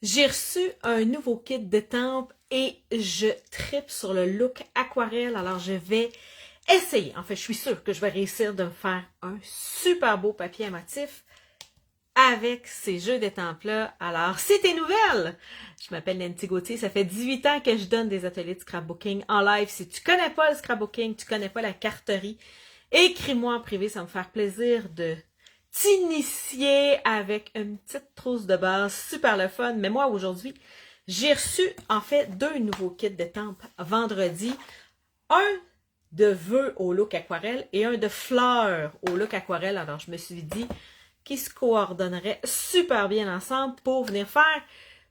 J'ai reçu un nouveau kit d'étampe et je tripe sur le look aquarelle. Alors, je vais essayer. En fait, je suis sûre que je vais réussir de me faire un super beau papier à motif avec ces jeux d'étampes-là. Alors, si t'es nouvelle, je m'appelle Nancy Gauthier. Ça fait 18 ans que je donne des ateliers de scrapbooking en live. Si tu connais pas le scrapbooking, tu connais pas la carterie, écris-moi en privé. Ça me fait plaisir de t'initier avec une petite trousse de base super le fun. Mais moi, aujourd'hui, j'ai reçu, en fait, deux nouveaux kits d'étampes vendredi. Un de vœux au look aquarelle et un de fleurs au look aquarelle. Alors, je me suis dit qu'ils se coordonneraient super bien ensemble pour venir faire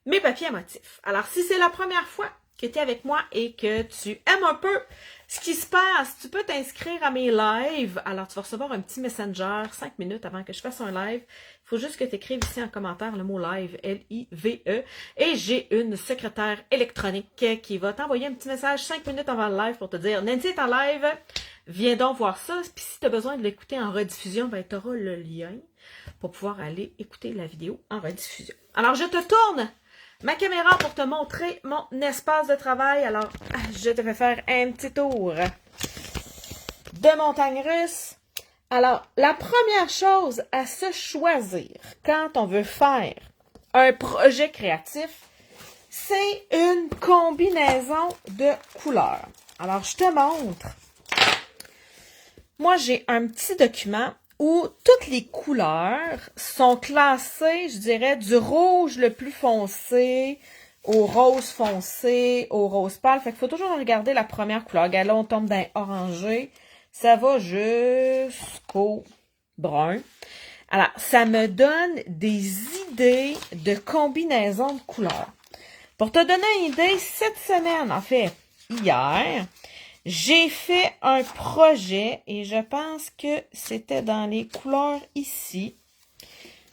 mes papiers à motifs. Alors, si c'est la première fois que tu es avec moi et que tu aimes un peu ce qui se passe, tu peux t'inscrire à mes lives. Alors, tu vas recevoir un petit messenger 5 minutes avant que je fasse un live. Il faut juste que tu écrives ici en commentaire le mot live, L-I-V-E. Et j'ai une secrétaire électronique qui va t'envoyer un petit message 5 minutes avant le live pour te dire « Nancy est en live, viens donc voir ça. » Puis si tu as besoin de l'écouter en rediffusion, ben, tu auras le lien pour pouvoir aller écouter la vidéo en rediffusion. Alors, je te tourne ma caméra pour te montrer mon espace de travail. Alors, je te fais faire un petit tour de montagne russe. Alors, la première chose à se choisir quand on veut faire un projet créatif, c'est une combinaison de couleurs. Alors, je te montre. Moi, j'ai un petit document où toutes les couleurs sont classées, je dirais, du rouge le plus foncé au rose foncé, au rose pâle. Fait qu'il faut toujours regarder la première couleur. Regarde, là, on tombe dans orangé. Ça va jusqu'au brun. Alors, ça me donne des idées de combinaison de couleurs. Pour te donner une idée, cette semaine, en fait, hier, j'ai fait un projet et je pense que c'était dans les couleurs ici.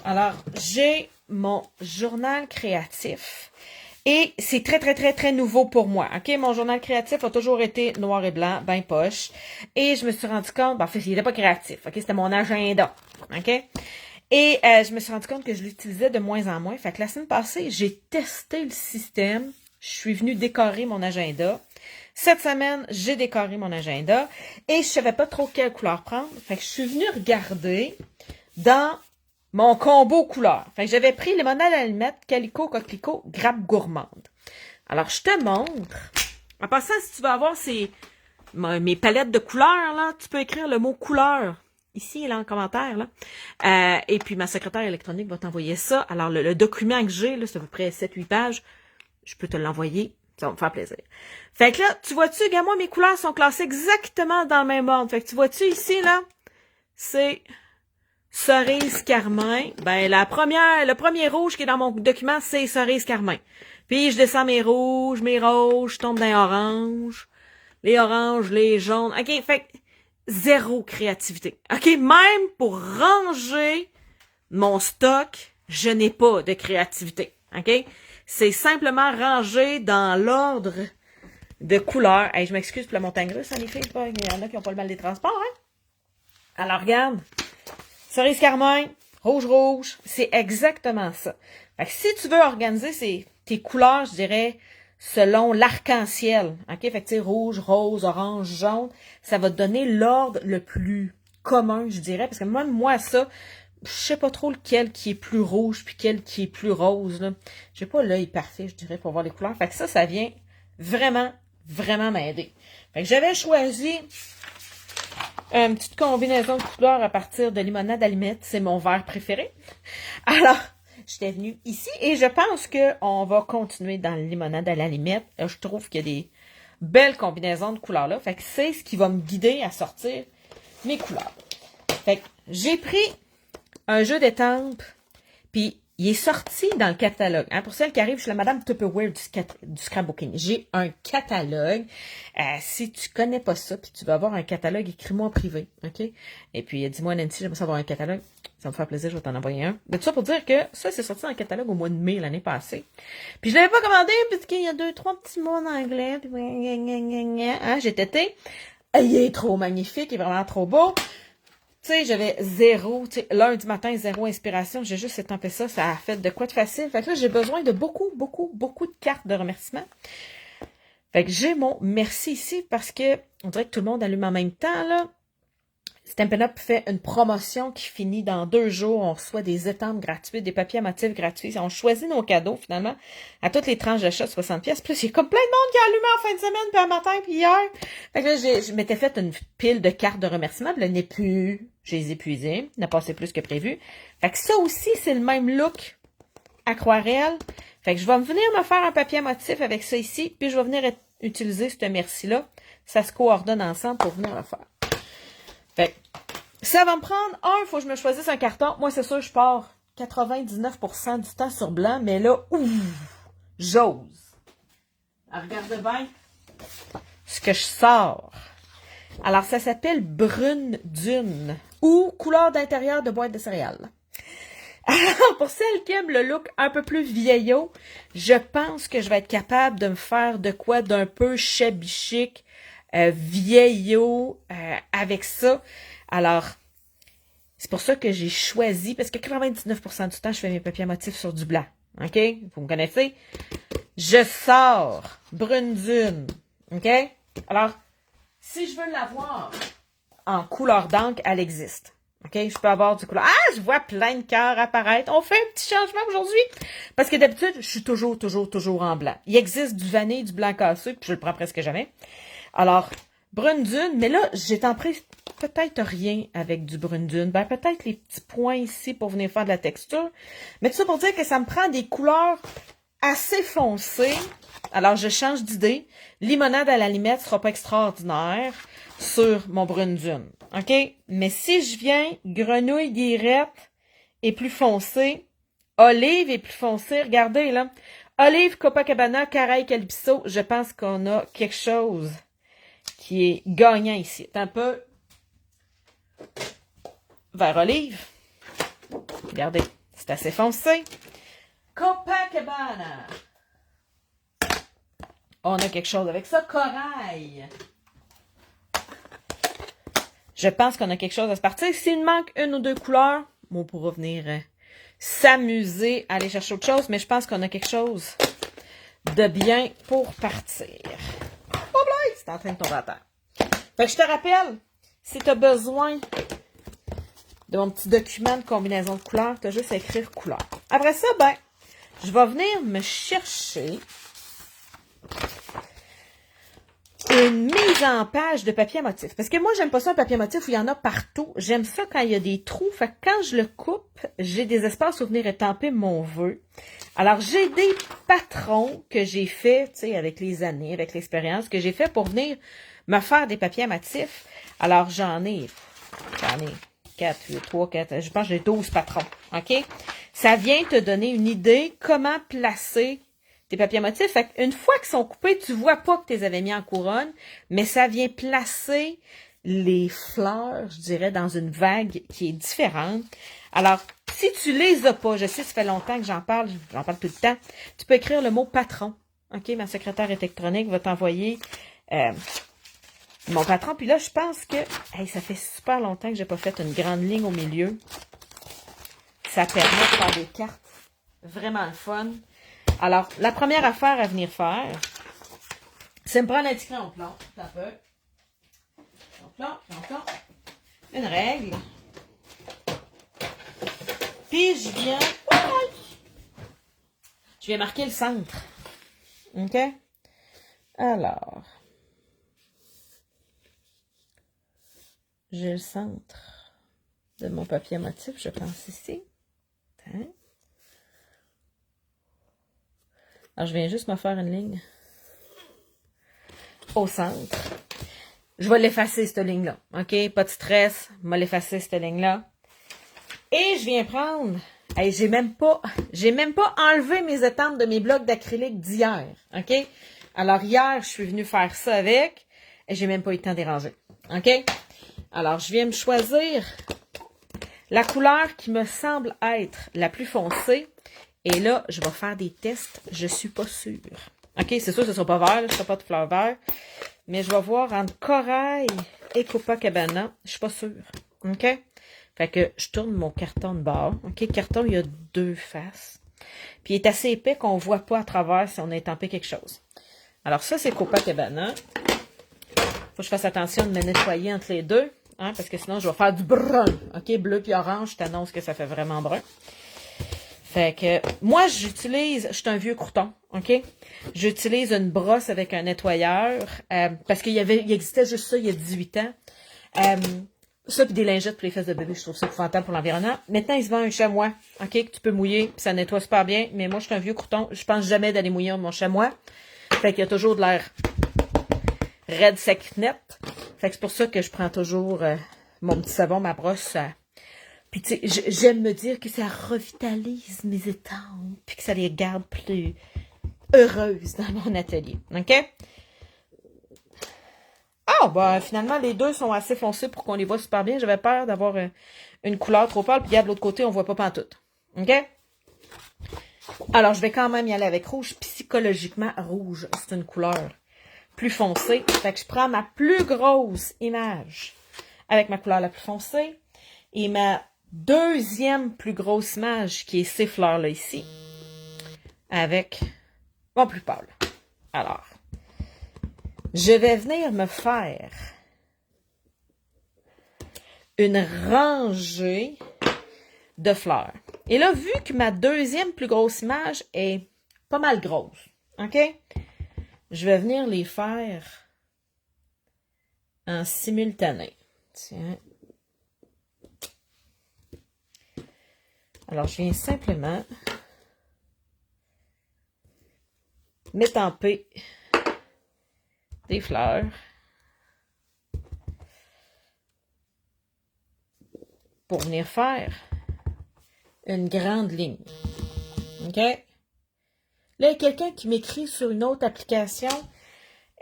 Alors, j'ai mon journal créatif et c'est très nouveau pour moi. OK, mon journal créatif a toujours été noir et blanc, ben poche. Et je me suis rendu compte, en fait, il n'était pas créatif. OK, c'était mon agenda. OK? Et je me suis rendu compte que je l'utilisais de moins en moins. Fait que la semaine passée, j'ai testé le système. Je suis venue décorer mon agenda. Cette semaine, j'ai décoré mon agenda et je savais pas trop quelle couleur prendre. Fait que je suis venue regarder dans mon combo couleur. Fait que j'avais pris limonade à l'allumette, calico, coquelicot, grappe gourmande. Alors, je te montre. En passant, si tu veux avoir mes palettes de couleurs, là, tu peux écrire le mot couleur ici, là, en commentaire, là. Et puis, ma secrétaire électronique va t'envoyer ça. Alors, le document que j'ai, là, c'est à peu près 7-8 pages. Je peux te l'envoyer. Ça va me faire plaisir. Fait que là, tu vois-tu, regarde, moi, mes couleurs sont classées exactement dans le même ordre. Fait que tu vois-tu ici, là, c'est cerise carmin. Ben, le premier rouge qui est dans mon document, c'est cerise carmin. Puis, je descends mes rouges, mes roses, je tombe dans les oranges, les jaunes. OK, fait que zéro créativité. OK, même pour ranger mon stock, je n'ai pas de créativité. OK? C'est simplement rangé dans l'ordre de couleurs. Hey, je m'excuse pour la montagne russe, hein, les filles. Il y en a qui n'ont pas le mal des transports, hein? Alors, regarde. Cerise carmin, rouge, c'est exactement ça. Fait que si tu veux organiser tes couleurs, je dirais, selon l'arc-en-ciel, OK? Fait que tu sais, rouge, rose, orange, jaune, ça va te donner l'ordre le plus commun, je dirais. Parce que moi, ça, je sais pas trop lequel qui est plus rouge puis quel qui est plus rose, là. J'ai pas l'œil parfait, je dirais, pour voir les couleurs. Fait que ça vient vraiment m'aider. Fait que j'avais choisi une petite combinaison de couleurs à partir de limonade à limette. C'est mon vert préféré. Alors, j'étais venue ici et je pense qu'on va continuer dans le limonade à la limette. Je trouve qu'il y a des belles combinaisons de couleurs là. Fait que c'est ce qui va me guider à sortir mes couleurs. Fait que j'ai pris un jeu d'étampes, puis il est sorti dans le catalogue. Hein, pour celles qui arrivent, je suis la madame Tupperware du scrapbooking. J'ai un catalogue. Si tu connais pas ça, puis tu veux avoir un catalogue, écris-moi en privé, OK? Et puis, dis-moi, Nancy, j'aimerais savoir un catalogue. Ça me fait plaisir, je vais t'en envoyer un. De tout ça pour dire que ça, c'est sorti dans le catalogue au mois de mai l'année passée. Puis, je l'avais pas commandé, parce qu'il y a 2-3 petits mots en anglais. Puis, hein, j'ai tété. Il est trop magnifique, il est vraiment trop beau. Tu sais, j'avais zéro, tu sais, lundi matin, zéro inspiration. J'ai juste étampé ça. Ça a fait de quoi de facile. Fait que là, j'ai besoin de beaucoup de cartes de remerciement. Fait que j'ai mon merci ici parce que on dirait que tout le monde allume en même temps, là. Stampin' Up fait une promotion qui finit dans 2 jours. On reçoit des étampes gratuites, des papiers à motifs gratuits. On choisit nos cadeaux, finalement, à toutes les tranches d'achat de 60 pièces. Plus, il y a comme plein de monde qui a allumé en fin de semaine, puis un matin, puis hier. Fait que là, je m'étais fait une pile de cartes de remerciement, puis là, n'est plus, je les ai épuisées. Il n'a passé plus que prévu. Fait que ça aussi, c'est le même look aquarelle. Fait que je vais venir me faire un papier à motif avec ça ici, puis je vais venir utiliser ce merci-là. Ça se coordonne ensemble pour venir le faire. Fait que ça va me prendre, il faut que je me choisisse un carton. Moi, c'est sûr, je pars 99% du temps sur blanc, mais là, j'ose. Alors, regardez bien ce que je sors. Alors, ça s'appelle Brune Dune ou couleur d'intérieur de boîte de céréales. Alors, pour celles qui aiment le look un peu plus vieillot, je pense que je vais être capable de me faire de quoi d'un peu shabby chic, vieillot avec ça. Alors, c'est pour ça que j'ai choisi, parce que 99% du temps, je fais mes papiers à motifs sur du blanc. OK? Vous me connaissez? Je sors Brune Dune. OK? Alors, si je veux l'avoir en couleur d'encre, elle existe. OK? Je peux avoir du couleur. Ah, je vois plein de cœurs apparaître. On fait un petit changement aujourd'hui. Parce que d'habitude, je suis toujours en blanc. Il existe du vanille, du blanc cassé, puis je le prends presque jamais. Alors, Brune Dune, mais là, j'ai tant pris peut-être rien avec du Brune Dune. Ben, peut-être les petits points ici pour venir faire de la texture. Mais tout ça pour dire que ça me prend des couleurs assez foncées. Alors, je change d'idée. Limonade à la limette sera pas extraordinaire sur mon Brune Dune. OK? Mais si je viens grenouille guillerette et plus foncé, olive et plus foncé, regardez là. Olive, Copacabana, Caraï, Calypso, je pense qu'on a quelque chose qui est gagnant ici. C'est un peu vert olive. Regardez, c'est assez foncé. Copacabana. On a quelque chose avec ça. Corail. Je pense qu'on a quelque chose à se partir. S'il manque une ou deux couleurs, on pourra venir s'amuser, aller chercher autre chose, mais je pense qu'on a quelque chose de bien pour partir. Oh là, c'est en train de tomber à terre. Fait que je te rappelle, si tu as besoin de mon petit document de combinaison de couleurs, tu as juste à écrire couleur. Après ça, ben, je vais venir me chercher une mise en page de papier à motif. Parce que moi, j'aime pas ça un papier à motif où il y en a partout. J'aime ça quand il y a des trous. Fait que quand je le coupe, j'ai des espaces où venir étamper mon vœu. Alors, j'ai des patrons que j'ai fait, tu sais, avec les années, avec l'expérience, que j'ai fait pour venir me faire des papiers à motif. Alors, j'en ai 4, 8, 3, 4, je pense que j'ai 12 patrons. OK? Ça vient te donner une idée comment placer tes papiers à motifs. Fait qu'une fois qu'ils sont coupés, tu vois pas que tu les avais mis en couronne, mais ça vient placer les fleurs, je dirais, dans une vague qui est différente. Alors, si tu les as pas, je sais, ça fait longtemps que j'en parle tout le temps, tu peux écrire le mot patron. OK? Ma secrétaire électronique va t'envoyer mon patron. Puis là, je pense que ça fait super longtemps que j'ai pas fait une grande ligne au milieu. Ça permet de faire des cartes vraiment le fun. Alors, la première affaire à venir faire, c'est me prendre un petit crayon plomb. Un peu. Crayon plomb. Une règle. Puis, je viens marquer le centre. OK? Alors, j'ai le centre de mon papier à motif, je pense ici. Hein? Alors, je viens juste me faire une ligne au centre. Je vais l'effacer, cette ligne-là. OK? Pas de stress. Je vais l'effacer, cette ligne-là. Et je viens prendre... j'ai même pas enlevé mes étampes de mes blocs d'acrylique d'hier. OK? Alors, hier, je suis venue faire ça avec et j'ai même pas eu le temps de déranger. OK? Alors, je viens me choisir la couleur qui me semble être la plus foncée. Et là, je vais faire des tests. Je suis pas sûre. OK, c'est sûr que ce ne sera pas vert. Ce ne sera pas de fleurs vertes. Mais je vais voir entre Corail et Copacabana. Je suis pas sûre. OK? Fait que je tourne mon carton de bord. OK, le carton, il y a 2 faces. Puis il est assez épais qu'on ne voit pas à travers si on a étampé quelque chose. Alors ça, c'est Copacabana. Faut que je fasse attention de me nettoyer entre les deux. Hein, parce que sinon, je vais faire du brun. OK, bleu puis orange, je t'annonce que ça fait vraiment brun. Fait que moi, je suis un vieux crouton, OK? J'utilise une brosse avec un nettoyeur parce il existait juste ça il y a 18 ans. Ça, puis des lingettes pour les fesses de bébé, je trouve ça épouvantable pour l'environnement. Maintenant, il se vend un chamois, OK, que tu peux mouiller, puis ça nettoie super bien. Mais moi, je suis un vieux crouton, je pense jamais d'aller mouiller mon chamois. Fait qu'il y a toujours de l'air raide, sec, net. Fait que c'est pour ça que je prends toujours mon petit savon, ma brosse. Puis tu sais, j'aime me dire que ça revitalise mes étampes, puis que ça les garde plus heureuses dans mon atelier, OK? Ah, ben finalement, les deux sont assez foncés pour qu'on les voit super bien. J'avais peur d'avoir une couleur trop pâle, puis de l'autre côté, on voit pas pantoute. OK? Alors, je vais quand même y aller avec rouge. Psychologiquement, rouge, c'est une couleur plus foncée. Fait que je prends ma plus grosse image avec ma couleur la plus foncée et ma deuxième plus grosse image, qui est ces fleurs-là ici, avec mon plus pâle. Alors, je vais venir me faire une rangée de fleurs. Et là, vu que ma deuxième plus grosse image est pas mal grosse, OK? Je vais venir les faire en simultané. Tiens. Alors, je viens simplement m'étamper des fleurs pour venir faire une grande ligne. OK? Là, il y a quelqu'un qui m'écrit sur une autre application.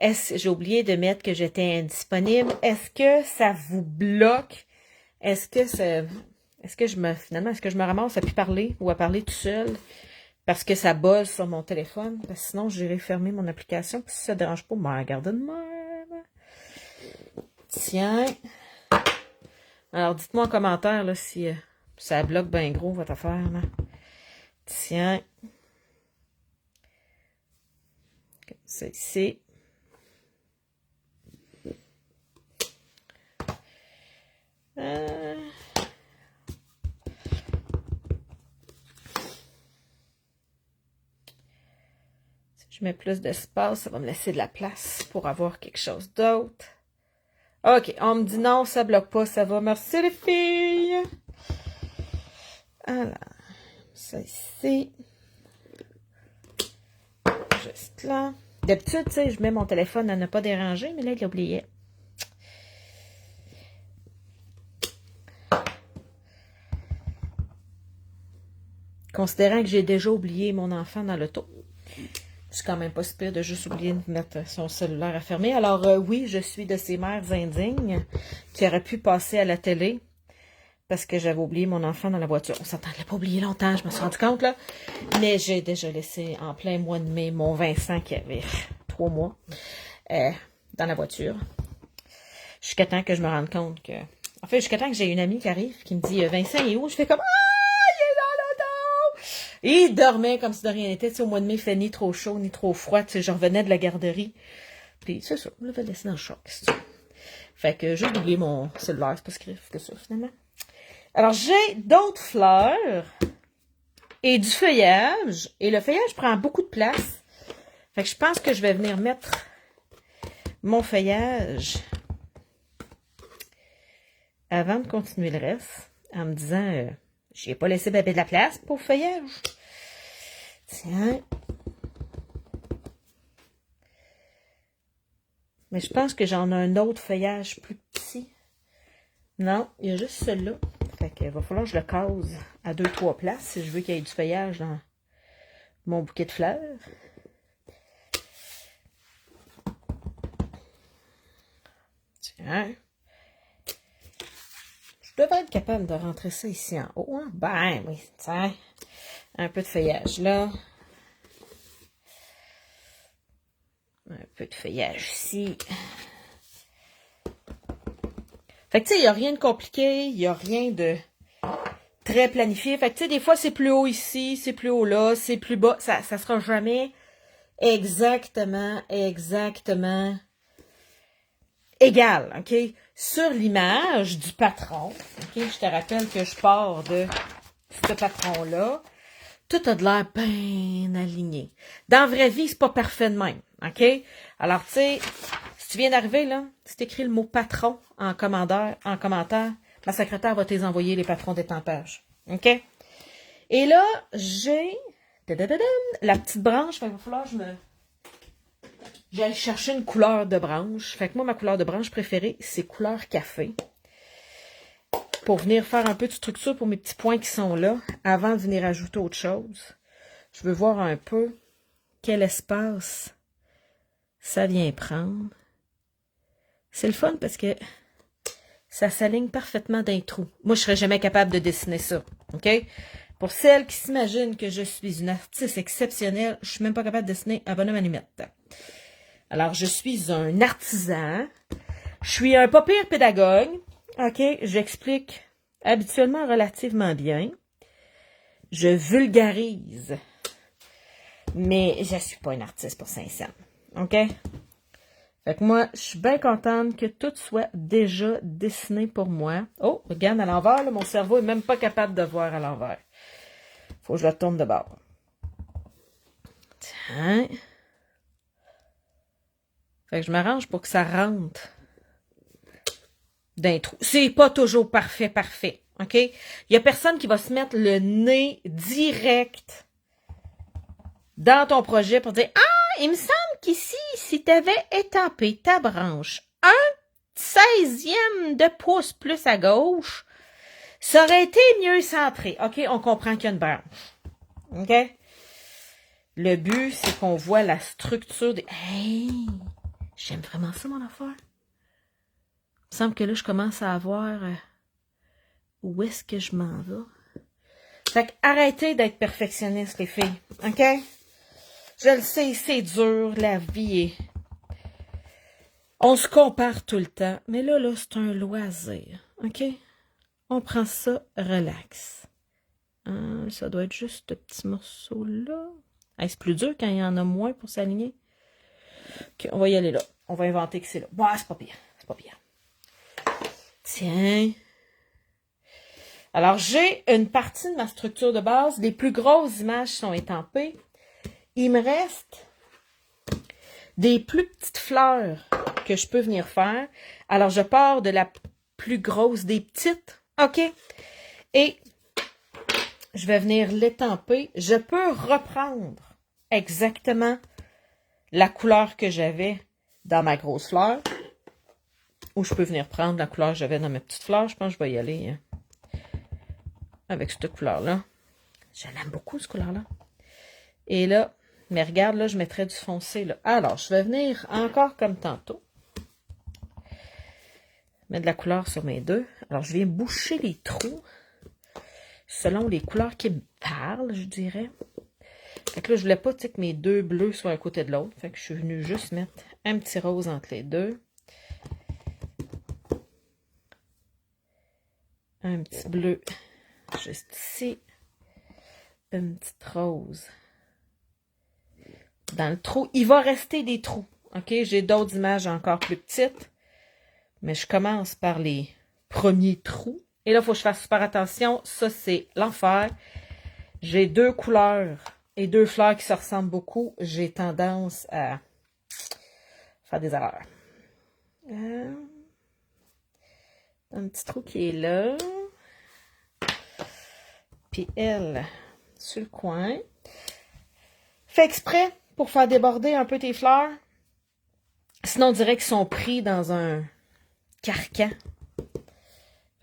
J'ai oublié de mettre que j'étais indisponible. Est-ce que ça vous bloque? Est-ce que je me ramasse à plus parler ou à parler tout seul parce que ça buzz sur mon téléphone? Parce que sinon, j'irai fermer mon application. Puis si ça ne dérange pas, me regarde de même. Tiens. Alors, dites-moi en commentaire là, si ça bloque bien gros votre affaire. Là. Tiens. C'est ici. Si je mets plus d'espace, ça va me laisser de la place pour avoir quelque chose d'autre. OK, on me dit non, ça bloque pas, ça va. Merci les filles. Alors, ça ici. Juste là. D'habitude, tu sais, je mets mon téléphone à ne pas déranger, mais là, il oubliait. Considérant que j'ai déjà oublié mon enfant dans l'auto, c'est quand même pas si pire de juste oublier de mettre son cellulaire à fermer. Alors oui, je suis de ces mères indignes qui auraient pu passer à la télé parce que j'avais oublié mon enfant dans la voiture. On s'entend, je l'ai pas oublié longtemps, je me suis rendu compte, là. Mais j'ai déjà laissé en plein mois de mai mon Vincent qui avait 3 mois dans la voiture. Jusqu'à temps que je me rende compte que... En fait, jusqu'à temps que j'ai une amie qui arrive qui me dit « Vincent est où? » Je fais comme « Ah, il est dans l'auto! » Il dormait comme si de rien n'était. Tu sais, au mois de mai, il fait ni trop chaud, ni trop froid. Tu sais, je revenais de la garderie. Puis c'est ça, je l'avais laissé dans le choc. Fait que j'ai oublié mon cellulaire. C'est pas si grave que ça, finalement. Alors, j'ai d'autres fleurs et du feuillage. Et le feuillage prend beaucoup de place. Fait que je pense que je vais venir mettre mon feuillage avant de continuer le reste, en me disant, j'ai pas laissé bébé de la place pour le feuillage. Tiens. Mais je pense que j'en ai un autre feuillage plus petit. Non, il y a juste celui-là. Fait qu'il va falloir que je le case à 2-3 places si je veux qu'il y ait du feuillage dans mon bouquet de fleurs. Tiens. Je devrais être capable de rentrer ça ici en haut. Hein? Ben oui, tiens. Un peu de feuillage là. Un peu de feuillage ici. Fait Fait que tu sais, il n'y a rien de compliqué, il n'y a rien de très planifié. Fait que tu sais, des fois, c'est plus haut ici, c'est plus haut là, c'est plus bas. Ça sera jamais exactement égal, OK? Sur l'image du patron, OK? Je te rappelle que je pars de ce patron-là. Tout a de l'air bien aligné. Dans la vraie vie, c'est pas parfait de même, OK? Alors, tu sais, si tu viens d'arriver, là, si t'écris le mot patron en commentaire, ma secrétaire va t'les envoyer les patrons d'étampage, OK? Et là, j'ai la petite branche, il va falloir que j'aille chercher une couleur de branche. Fait que moi, ma couleur de branche préférée, c'est couleur café. Pour venir faire un peu de structure pour mes petits points qui sont là, avant de venir ajouter autre chose. Je veux voir un peu quel espace ça vient prendre. C'est le fun parce que ça s'aligne parfaitement d'un trou. Moi, je serais jamais capable de dessiner ça, OK? Pour celles qui s'imaginent que je suis une artiste exceptionnelle, je suis même pas capable de dessiner un bonhomme animette. Alors, je suis un artisan. Je suis un pas pire pédagogue. OK, j'explique habituellement relativement bien. Je vulgarise. Mais je suis pas une artiste pour Saint-Saëns. OK? Fait que moi, je suis bien contente que tout soit déjà dessiné pour moi. Oh, regarde à l'envers, là, mon cerveau est même pas capable de voir à l'envers. Faut que je le tourne de bord. Tiens. Fait que je m'arrange pour que ça rentre d'un trou. C'est pas toujours parfait, OK? Il y a personne qui va se mettre le nez direct dans ton projet pour dire « Ah, il me semble qu'ici, si tu avais étampé ta branche 1/16 de pouce plus à gauche, ça aurait été mieux centré. » OK? On comprend qu'il y a une branche. OK? Le but, c'est qu'on voit la structure des... Hey! J'aime vraiment ça, mon affaire. Il me semble que là, je commence à voir où est-ce que je m'en vais. Fait que arrêtez d'être perfectionniste, les filles. OK? Je le sais, c'est dur, la vie est... On se compare tout le temps. Mais là, c'est un loisir. OK? On prend ça relax. Ça doit être juste ce petit morceau-là. Hey, c'est plus dur quand il y en a moins pour s'aligner. OK, on va y aller là. On va inventer que c'est là. Bah, c'est pas pire. C'est pas pire. Tiens. Alors, j'ai une partie de ma structure de base. Les plus grosses images sont étampées. Il me reste des plus petites fleurs que je peux venir faire. Alors, je pars de la plus grosse des petites. OK? Et je vais venir l'étamper. Je peux reprendre exactement la couleur que j'avais dans ma grosse fleur. Ou je peux venir prendre la couleur que j'avais dans mes petites fleurs. Je pense que je vais y aller avec cette couleur-là. Je l'aime beaucoup, cette couleur-là. Et là, mais regarde, là, je mettrais du foncé, là. Alors, je vais venir encore comme tantôt. Mettre de la couleur sur mes deux. Alors, je viens boucher les trous selon les couleurs qui me parlent, je dirais. Fait que là, je voulais pas, tu sais, que mes deux bleus soient à côté de l'autre. Fait que je suis venue juste mettre un petit rose entre les deux. Un petit bleu juste ici. Une petite rose dans le trou. Il va rester des trous. OK? J'ai d'autres images encore plus petites. Mais je commence par les premiers trous. Et là, il faut que je fasse super attention. Ça, c'est l'enfer. J'ai deux couleurs et deux fleurs qui se ressemblent beaucoup. J'ai tendance à faire des erreurs. Un petit trou qui est là. Puis elle, sur le coin. Fais exprès pour faire déborder un peu tes fleurs. Sinon, on dirait qu'ils sont pris dans un carcan.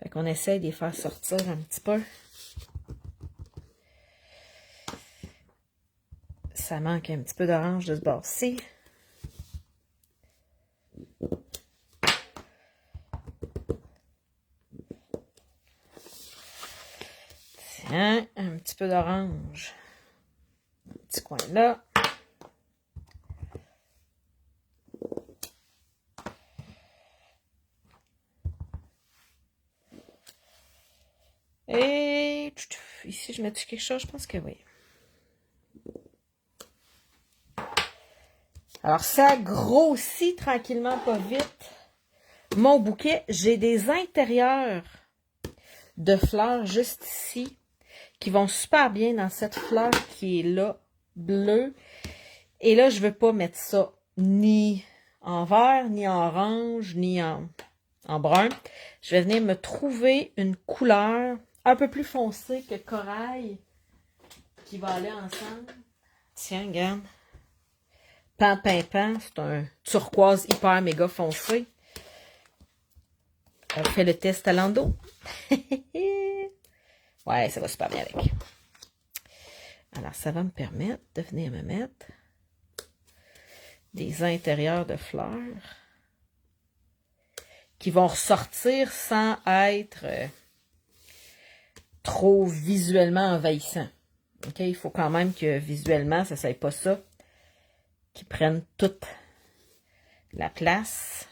Fait qu'on essaie de les faire sortir un petit peu. Ça manque un petit peu d'orange de ce bord-ci. Tiens, un petit peu d'orange. Un petit coin là. Et ici, je mets-tu quelque chose? Je pense que oui. Alors, ça grossit tranquillement, pas vite. Mon bouquet, j'ai des intérieurs de fleurs juste ici qui vont super bien dans cette fleur qui est là, bleue. Et là, je veux pas mettre ça ni en vert, ni en orange, ni en brun. Je vais venir me trouver une couleur un peu plus foncée que corail qui va aller ensemble. Tiens, regarde. Pan, pan, pan. C'est un turquoise hyper méga foncé. On fait le test à l'endo. Ouais, ça va super bien avec. Alors, ça va me permettre de venir me mettre des intérieurs de fleurs qui vont ressortir sans être trop visuellement envahissant. OK? Il faut quand même que visuellement, ça ne soit pas ça qui prenne toute la place.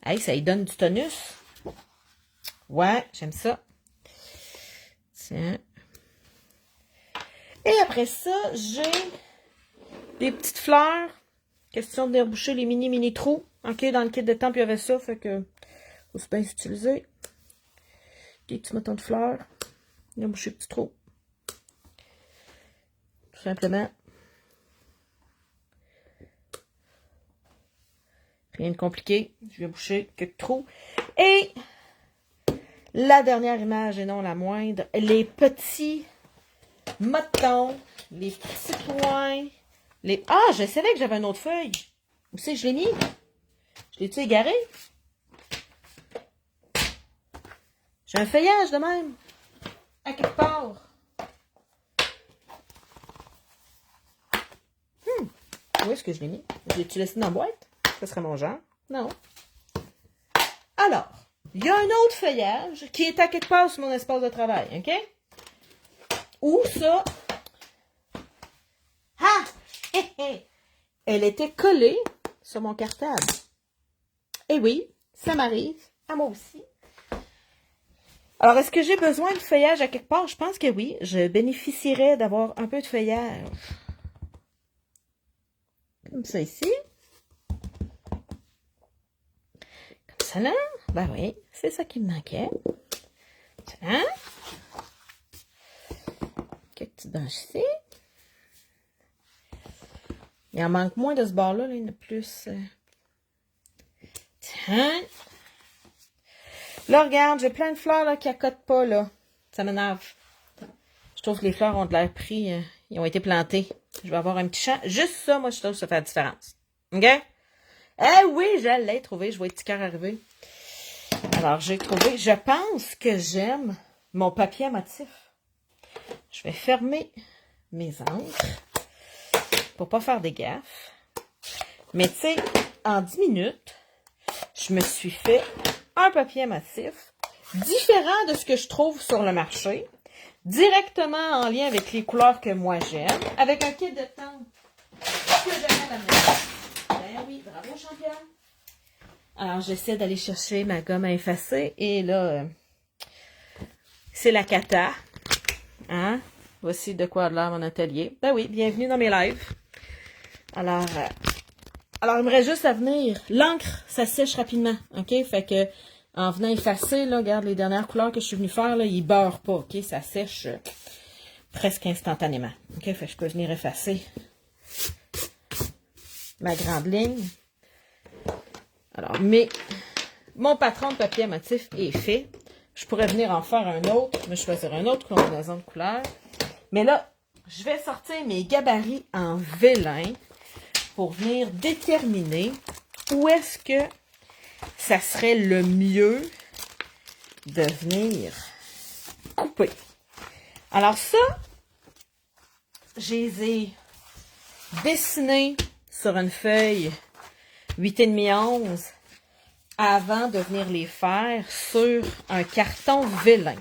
Hey, ça y donne du tonus. Ouais, j'aime ça. Tiens. Et après ça, j'ai des petites fleurs. Question de venir boucher les mini trous. OK, dans le kit de temple, il y avait ça, fait que faut se bien utiliser. Des petits moutons de fleurs. Venir boucher les petits trous. Tout simplement. Rien de compliqué. Je vais boucher quelques trous. Et la dernière image, et non la moindre, les petits moutons, les petits points, les... Ah, je savais que j'avais une autre feuille. Où c'est que je l'ai mis? Je l'ai-tu égaré? J'ai un feuillage de même. À quelque part. Où est-ce que je l'ai mis? Je l'ai-tu laissé dans la boîte? Ce serait mon genre. Non. Alors, il y a un autre feuillage qui est à quelque part sur mon espace de travail, OK? Où ça? Ah! Elle était collée sur mon cartable. Et oui, ça m'arrive. À moi aussi. Alors, est-ce que j'ai besoin de feuillage à quelque part? Je pense que oui. Je bénéficierais d'avoir un peu de feuillage. Comme ça ici. Comme ça là. Ben oui, c'est ça qui me manquait. Tiens. Quelques petites branches ici. Il en manque moins de ce bord-là. Là. Il y en a plus. Tiens. Là, regarde, j'ai plein de fleurs là, qui accotent pas. Là. Ça m'énerve. Je trouve que les fleurs ont de l'air pris. Ils ont été plantés. Je vais avoir un petit champ. Juste ça, moi, je trouve que ça fait la différence. OK? Eh oui, je l'ai trouvé. Je vois les petits cœurs arriver. Alors, j'ai trouvé. Je pense que j'aime mon papier à motif. Je vais fermer mes encres pour pas faire des gaffes. Mais tu sais, en 10 minutes, je me suis fait un papier à motif différent de ce que je trouve sur le marché, directement en lien avec les couleurs que moi j'aime, avec un kit de tente que j'aime à la maison. Ben oui, bravo champion. Alors, j'essaie d'aller chercher ma gomme à effacer et là, c'est la cata. Hein? Voici de quoi a l'air mon atelier. Ben oui, bienvenue dans mes lives. Alors, il me reste juste à venir. L'encre, ça sèche rapidement, OK? Fait que, en venant effacer, là, regarde les dernières couleurs que je suis venue faire, là, ils beurrent pas, OK? Ça sèche presque instantanément, OK? Fait que je peux venir effacer ma grande ligne. Alors, mon patron de papier à motif est fait. Je pourrais venir en faire un autre, me choisir une autre combinaison de couleurs. Mais là, je vais sortir mes gabarits en vélin pour venir déterminer où est-ce que ça serait le mieux de venir couper. Alors ça, je les ai dessinés sur une feuille 8,5-11 avant de venir les faire sur un carton vélin.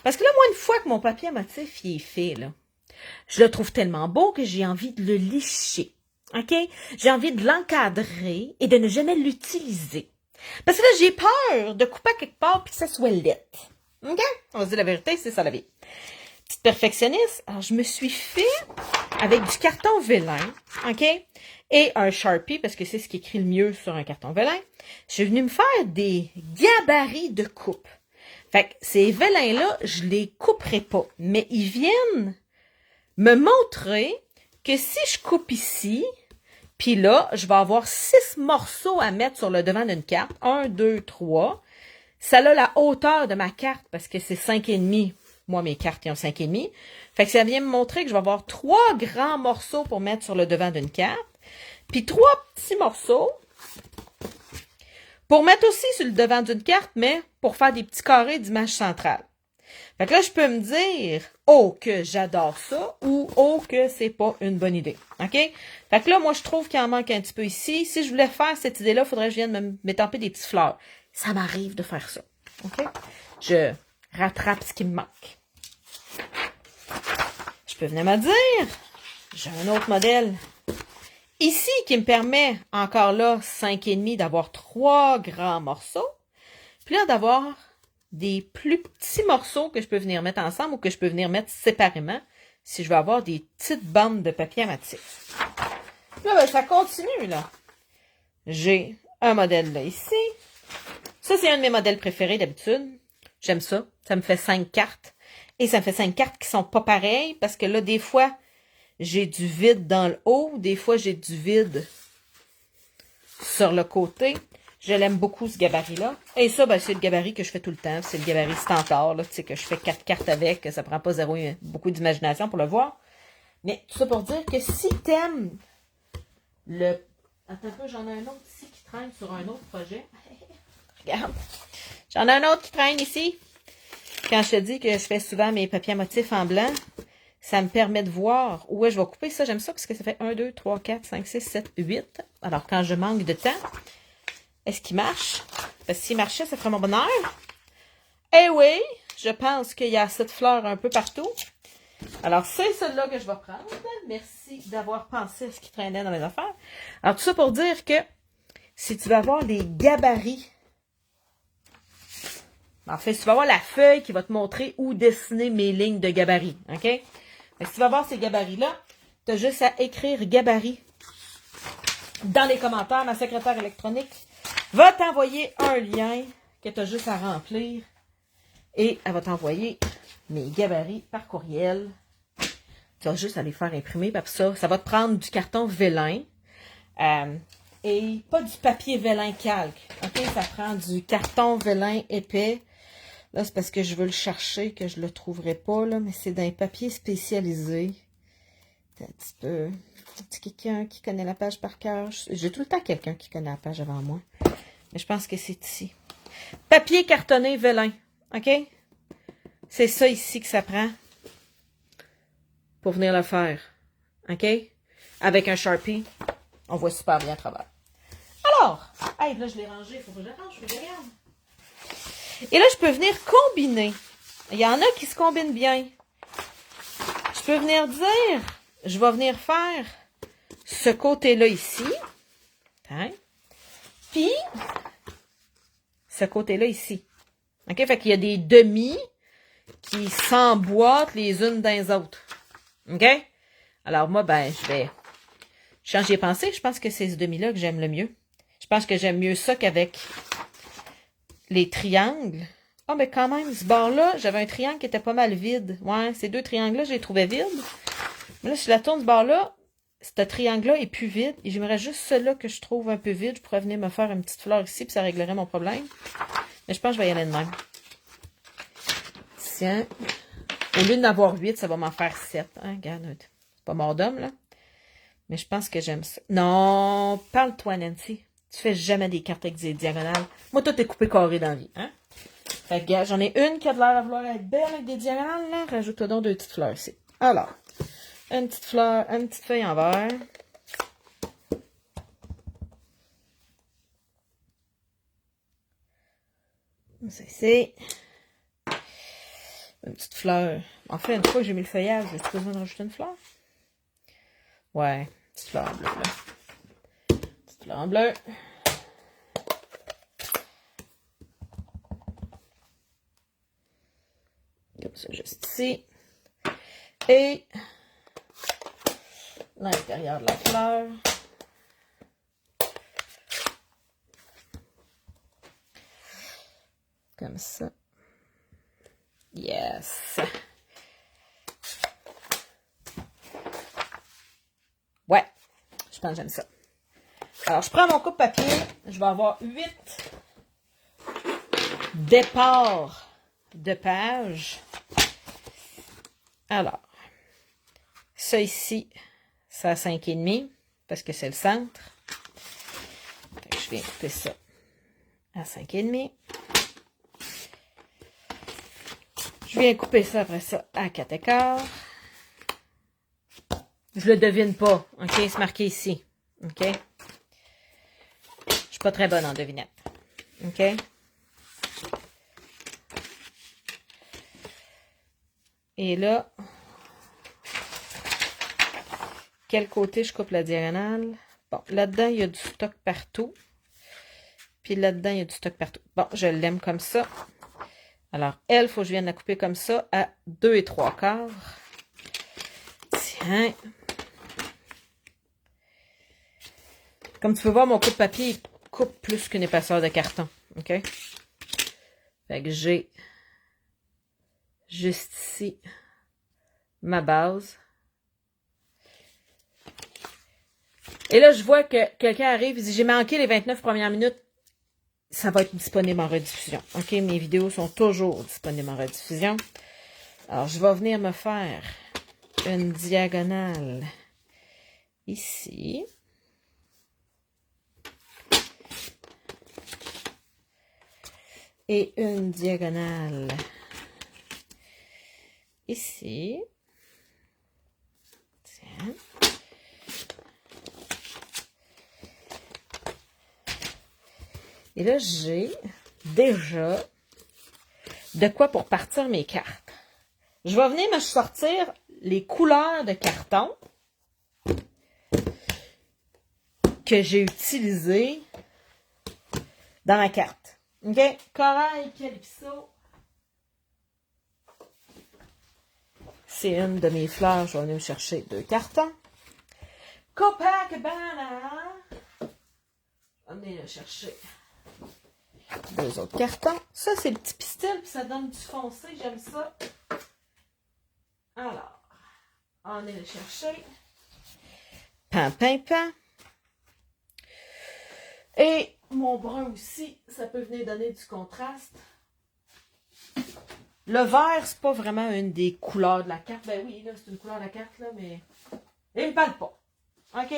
Parce que là, moi, une fois que mon papier à motif il est fait, là, je le trouve tellement beau que j'ai envie de le licher. OK? J'ai envie de l'encadrer et de ne jamais l'utiliser. Parce que là, j'ai peur de couper à quelque part puis que ça soit laid. OK? On va se dire la vérité, c'est ça la vie. Petite perfectionniste, alors je me suis fait avec du carton vélin, OK? Et un Sharpie, parce que c'est ce qui écrit le mieux sur un carton vélin. Je suis venue me faire des gabarits de coupe. Fait que ces vélins-là, je les couperai pas. Mais ils viennent me montrer que si je coupe ici, puis là, je vais avoir 6 morceaux à mettre sur le devant d'une carte. 1, 2, 3. Ça a la hauteur de ma carte parce que c'est 5,5. Moi, mes cartes, ils ont 5,5. Fait que ça vient me montrer que je vais avoir 3 grands morceaux pour mettre sur le devant d'une carte. Puis 3 petits morceaux pour mettre aussi sur le devant d'une carte, mais pour faire des petits carrés d'image centrale. Fait que là, je peux me dire, oh, que j'adore ça, ou oh, que c'est pas une bonne idée. OK? Fait que là, moi, je trouve qu'il en manque un petit peu ici. Si je voulais faire cette idée-là, il faudrait que je vienne m'étamper des petites fleurs. Ça m'arrive de faire ça. OK? Je rattrape ce qui me manque. Je peux venir me dire, j'ai un autre modèle ici qui me permet, encore là, 5,5, d'avoir 3 grands morceaux. Puis là, d'avoir des plus petits morceaux que je peux venir mettre ensemble ou que je peux venir mettre séparément si je veux avoir des petites bandes de papier à matisse. Là, ben, ça continue, là. J'ai un modèle là ici. Ça, c'est un de mes modèles préférés d'habitude. J'aime ça. Ça me fait 5 cartes. Et ça me fait 5 cartes qui sont pas pareilles parce que là, des fois, j'ai du vide dans le haut. Des fois, j'ai du vide sur le côté. Je l'aime beaucoup, ce gabarit-là. Et ça, ben, c'est le gabarit que je fais tout le temps. C'est le gabarit standard, là, tu sais, que je fais 4 cartes avec. Ça prend pas beaucoup d'imagination pour le voir. Mais tout ça pour dire que si t'aimes le... Attends un peu, j'en ai un autre ici qui traîne sur un autre projet. Regarde. J'en ai un autre qui traîne ici. Quand je te dis que je fais souvent mes papiers à motifs en blanc, ça me permet de voir où je vais couper. Ça, j'aime ça parce que ça fait 1, 2, 3, 4, 5, 6, 7, 8. Alors, quand je manque de temps, est-ce qu'il marche? Parce que s'il marchait, ça ferait mon bonheur. Eh oui, je pense qu'il y a cette fleur un peu partout. Alors, c'est celle-là que je vais prendre. Merci d'avoir pensé à ce qui traînait dans les affaires. Alors, tout ça pour dire que si tu veux avoir des gabarits, en fait, si tu vas avoir la feuille qui va te montrer où dessiner mes lignes de gabarit, OK? Mais si tu vas avoir ces gabarits-là, tu as juste à écrire gabarit dans les commentaires. Ma secrétaire électronique va t'envoyer un lien que tu as juste à remplir et elle va t'envoyer mes gabarits par courriel. Tu vas juste à les faire imprimer. Puis ça va te prendre du carton vélin et pas du papier vélin calque. OK? Ça prend du carton vélin épais. Là, c'est parce que je veux le chercher, que je le trouverai pas, là, mais c'est d'un papier spécialisé. Un petit peu. C'est quelqu'un qui connaît la page par cœur. J'ai tout le temps quelqu'un qui connaît la page avant moi. Mais je pense que c'est ici. Papier cartonné vélin. OK? C'est ça ici que ça prend pour venir le faire. OK? Avec un Sharpie, on voit super bien à travers. Alors, hey, là, je l'ai rangé. Il faut que je range. Je regarde. Et là, je peux venir combiner. Il y en a qui se combinent bien. Je peux venir dire, je vais venir faire ce côté-là ici. Hein? Puis, ce côté-là ici. OK? Fait qu'il y a des demi qui s'emboîtent les unes dans les autres. OK? Alors, moi, ben, je vais changer de pensée. Je pense que c'est ce demi-là que j'aime le mieux. Je pense que j'aime mieux ça qu'avec les triangles. Ah, mais quand même, ce bord-là, j'avais un triangle qui était pas mal vide. Ouais, ces deux triangles-là, je les trouvais vides. Mais là, si je la tourne ce bord-là, ce triangle-là est plus vide. Et j'aimerais juste celui-là que je trouve un peu vide. Je pourrais venir me faire une petite fleur ici, puis ça réglerait mon problème. Mais je pense que je vais y aller de même. Tiens. Au lieu d'en avoir 8, ça va m'en faire 7. Hein, regarde, c'est pas mort d'homme, là. Mais je pense que j'aime ça. Non, parle-toi, Nancy. Tu fais jamais des cartes avec des diagonales. Moi, tout est coupé carré dans la vie, hein? Fait que, j'en ai une qui a de l'air de vouloir être belle avec des diagonales, là. Rajoute-toi donc 2 petites fleurs ici. Alors, une petite fleur, une petite feuille en vert. Ça, c'est une petite fleur. En fait, une fois que j'ai mis le feuillage, j'ai besoin de rajouter une fleur? Ouais, petite fleur en bleu, là. Petite fleur en bleu. comme ça, juste ici. Et l'intérieur de la fleur. Comme ça. Yes! Ouais, je pense que j'aime ça. Alors, je prends mon coupe-papier. Je vais avoir 8 départs de pages. Alors, ça ici, c'est à 5,5 parce que c'est le centre. Fait que je viens couper ça à 5,5. Je viens couper ça après ça à 4,15. Je le devine pas, ok? C'est marqué ici, ok? Je suis pas très bonne en devinette, ok? Et là, quel côté je coupe la diagonale? Bon, là-dedans, il y a du stock partout. Puis là-dedans, il y a du stock partout. Bon, je l'aime comme ça. Alors, elle, il faut que je vienne la couper comme ça à 2 3/4. Tiens. Comme tu peux voir, mon coupe-papier, il coupe plus qu'une épaisseur de carton. OK? Fait que j'ai juste ici ma base. Et là, je vois que quelqu'un arrive et dit « J'ai manqué les 29 premières minutes. » Ça va être disponible en rediffusion. OK? Mes vidéos sont toujours disponibles en rediffusion. Alors, je vais venir me faire une diagonale ici. Et une diagonale ici. Tiens. Et là, j'ai déjà de quoi pour partir mes cartes. Je vais venir me sortir les couleurs de carton que j'ai utilisées dans ma carte. OK? Corail Calypso. C'est une de mes fleurs. Je vais venir me chercher 2 cartons. Copacabana. Je vais venir le chercher 2 autres cartons. Ça, c'est le petit pistil, puis ça donne du foncé. J'aime ça. Alors, on va le chercher. Pan, pan, pan. Et mon brun aussi, ça peut venir donner du contraste. Le vert, c'est pas vraiment une des couleurs de la carte. Ben oui, là, c'est une couleur de la carte, là, mais il me parle pas. OK?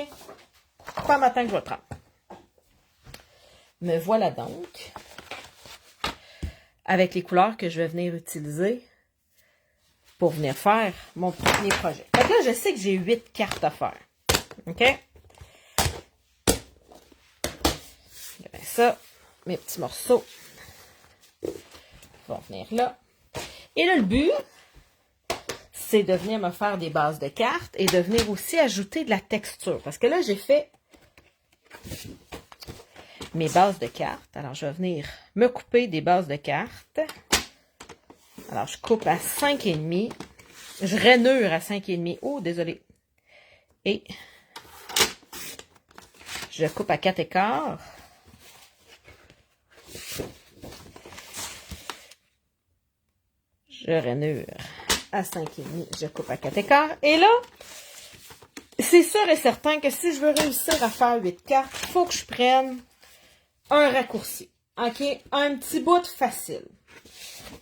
Pas matin que je vais le prendre. Me voilà donc avec les couleurs que je vais venir utiliser pour venir faire mon premier projet. Fait que là, je sais que j'ai 8 cartes à faire. OK? Bien ça, mes petits morceaux vont venir là. Et là, le but, c'est de venir me faire des bases de cartes et de venir aussi ajouter de la texture. Parce que là, j'ai fait mes bases de cartes. Alors, je vais venir me couper des bases de cartes. Alors, je coupe à 5,5. Je rainure à 5,5. Oh, désolé. Et je coupe à 4,15. Je rainure à 5,5. Je coupe à 4,15. Et là, c'est sûr et certain que si je veux réussir à faire 8 cartes, il faut que je prenne un raccourci. OK? Un petit bout facile.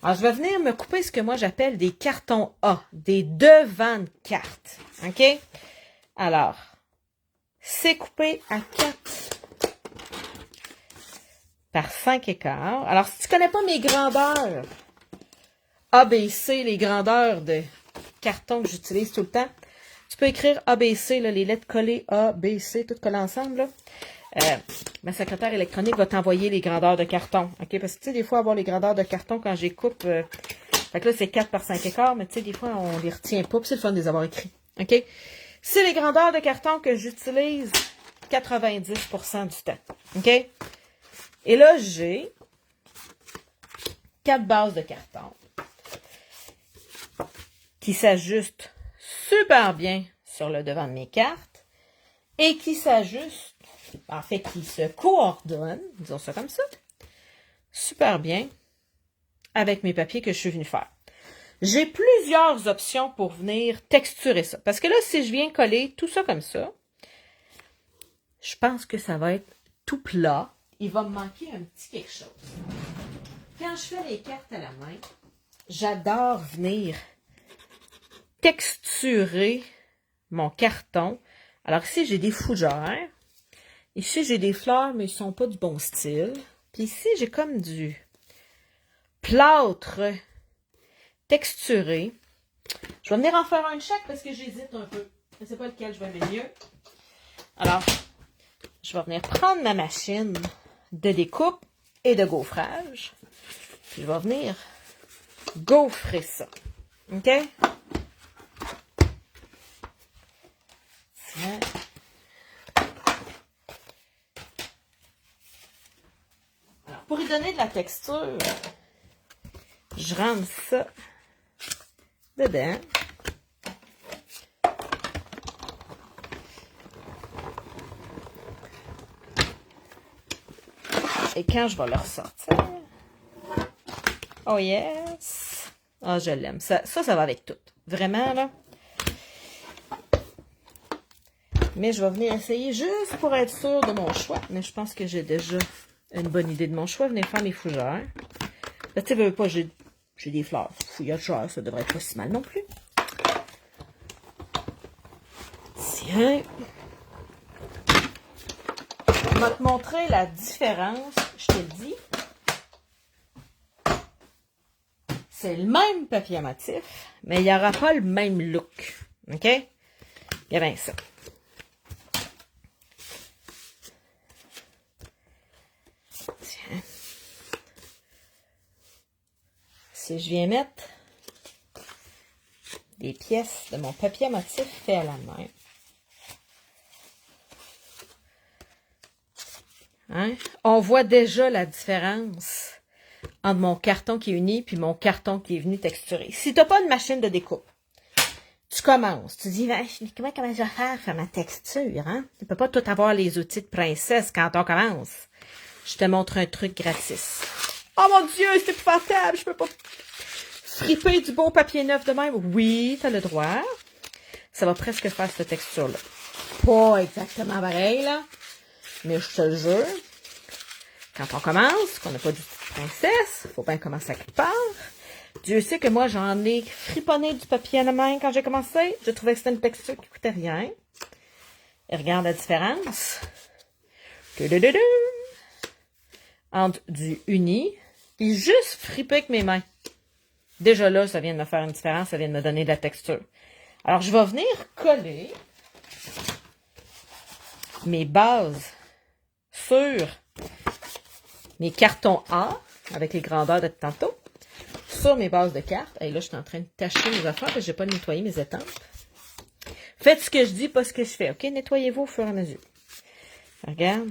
Alors, je vais venir me couper ce que moi j'appelle des cartons A, des devants de cartes. OK? Alors, c'est coupé à 4 par 5,15. Alors, si tu connais pas mes grandeurs, A, B, C, les grandeurs de carton que j'utilise tout le temps, tu peux écrire A, B, C, là, les lettres collées A, B, C, toutes collées ensemble, là. Ma secrétaire électronique va t'envoyer les grandeurs de carton. OK? Parce que, tu sais, des fois, avoir les grandeurs de carton quand j'y coupe, fait que là, c'est 4 par 5,15, mais tu sais, des fois, on les retient pas, puis c'est le fun de les avoir écrits. OK? C'est les grandeurs de carton que j'utilise 90% du temps. OK? Et là, j'ai 4 bases de carton. qui s'ajuste super bien sur le devant de mes cartes et qui s'ajuste, en fait, qui se coordonne, disons ça comme ça, super bien avec mes papiers que je suis venue faire. J'ai plusieurs options pour venir texturer ça. Parce que là, si je viens coller tout ça comme ça, je pense que ça va être tout plat. Il va me manquer un petit quelque chose. Quand je fais les cartes à la main, j'adore venir texturer mon carton. Alors ici, j'ai des fougères. Ici, j'ai des fleurs, mais ils ne sont pas du bon style. Puis ici, j'ai comme du plâtre texturé. Je vais venir en faire un de chaque parce que j'hésite un peu. Je ne sais pas lequel je vais aimer mieux. Alors, je vais venir prendre ma machine de découpe et de gaufrage. Puis je vais venir gaufrer ça. OK? Tiens. Alors, pour y donner de la texture, je rentre ça dedans. Et quand je vais le ressortir, oh yes! Ah, je l'aime. Ça va avec tout. Vraiment, là. Mais je vais venir essayer juste pour être sûre de mon choix. Mais je pense que j'ai déjà une bonne idée de mon choix. Venez faire mes fougères. Là, tu sais, pas, j'ai des fleurs. Fougères, ça devrait être pas si mal non plus. Tiens. Je vais te montrer la différence, je te le dis. C'est le même papier motif, mais il n'y aura pas le même look. OK? Il y a bien ça. Tiens. Si je viens mettre des pièces de mon papier motif fait à la main. Hein? On voit déjà la différence entre mon carton qui est uni puis mon carton qui est venu texturer. Si tu n'as pas de machine de découpe, tu commences. Tu dis, comment je vais faire ma texture? Hein? Tu ne peux pas tout avoir les outils de princesse quand on commence. Je te montre un truc gratis. Oh mon Dieu, c'est épouvantable. Je peux pas friper du bon papier neuf de même. Oui, tu as le droit. Ça va presque faire cette texture-là. Pas exactement pareil, là. Mais je te le jure, quand on commence, qu'on n'a pas du tout de princesse, il faut bien commencer à quelque part. Dieu sait que moi, j'en ai friponné du papier à la main quand j'ai commencé. Je trouvais que c'était une texture qui ne coûtait rien. Et regarde la différence. Entre du uni et juste friper avec mes mains. Déjà là, ça vient de me faire une différence, ça vient de me donner de la texture. Alors, je vais venir coller mes bases sur mes cartons A, avec les grandeurs de tantôt, sur mes bases de cartes. Et là, je suis en train de tâcher mes affaires parce que je n'ai pas nettoyé mes étampes. Faites ce que je dis, pas ce que je fais, OK? Nettoyez-vous au fur et à mesure. Regarde.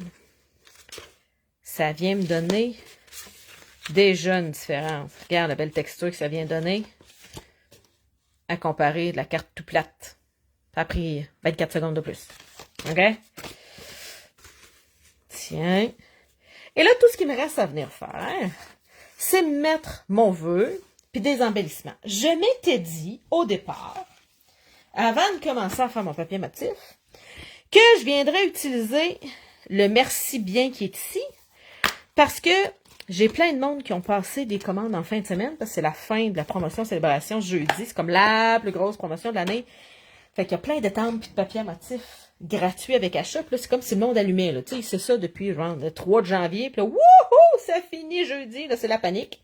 Ça vient me donner déjà une différence. Regarde la belle texture que ça vient donner à comparer de la carte tout plate. Ça a pris 24 secondes de plus. OK? Tiens. Et là, tout ce qui me reste à venir faire, c'est mettre mon vœu puis des embellissements. Je m'étais dit, au départ, avant de commencer à faire mon papier motif, que je viendrais utiliser le Merci bien qui est ici, parce que j'ai plein de monde qui ont passé des commandes en fin de semaine, parce que c'est la fin de la promotion célébration jeudi. C'est comme la plus grosse promotion de l'année. Fait qu'il y a plein d'étampes et de papier motif gratuit avec achat. Puis là, c'est comme si le monde allumait. Là. Tu sais, c'est ça depuis genre, le 3 de janvier. Puis là, wouhou, ça finit jeudi. Là, c'est la panique.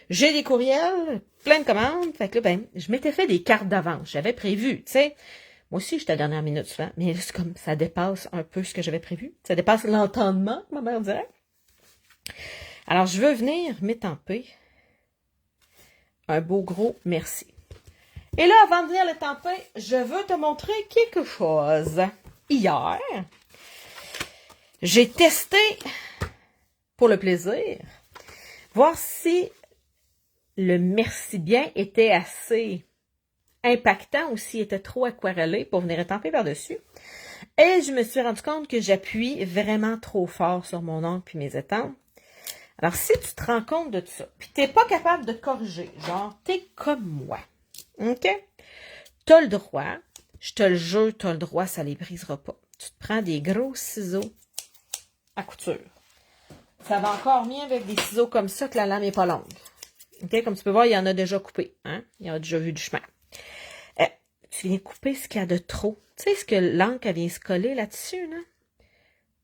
J'ai des courriels, plein de commandes. Fait que là, ben, je m'étais fait des cartes d'avance. J'avais prévu, tu sais. Moi aussi, j'étais à la dernière minute souvent. Mais là, c'est comme, ça dépasse un peu ce que j'avais prévu. Ça dépasse l'entendement, ma mère dirait. Alors, je veux venir m'étamper un beau gros merci. Et là, avant de venir l'étamper, je veux te montrer quelque chose. Hier, j'ai testé, pour le plaisir, voir si le merci bien était assez impactant aussi, il était trop aquarellé pour venir étamper par-dessus. Et je me suis rendu compte que j'appuie vraiment trop fort sur mon ongle puis mes étampes. Alors, si tu te rends compte de ça, puis t'es pas capable de te corriger, genre, t'es comme moi, OK? T'as le droit, je te le jure, t'as le droit, ça les brisera pas. Tu te prends des gros ciseaux à couture. Ça va encore mieux avec des ciseaux comme ça que la lame n'est pas longue. OK? Comme tu peux voir, il y en a déjà coupé. Hein? Il y en a déjà vu du chemin. Tu viens couper ce qu'il y a de trop. Tu sais ce que l'encre vient se coller là-dessus, là?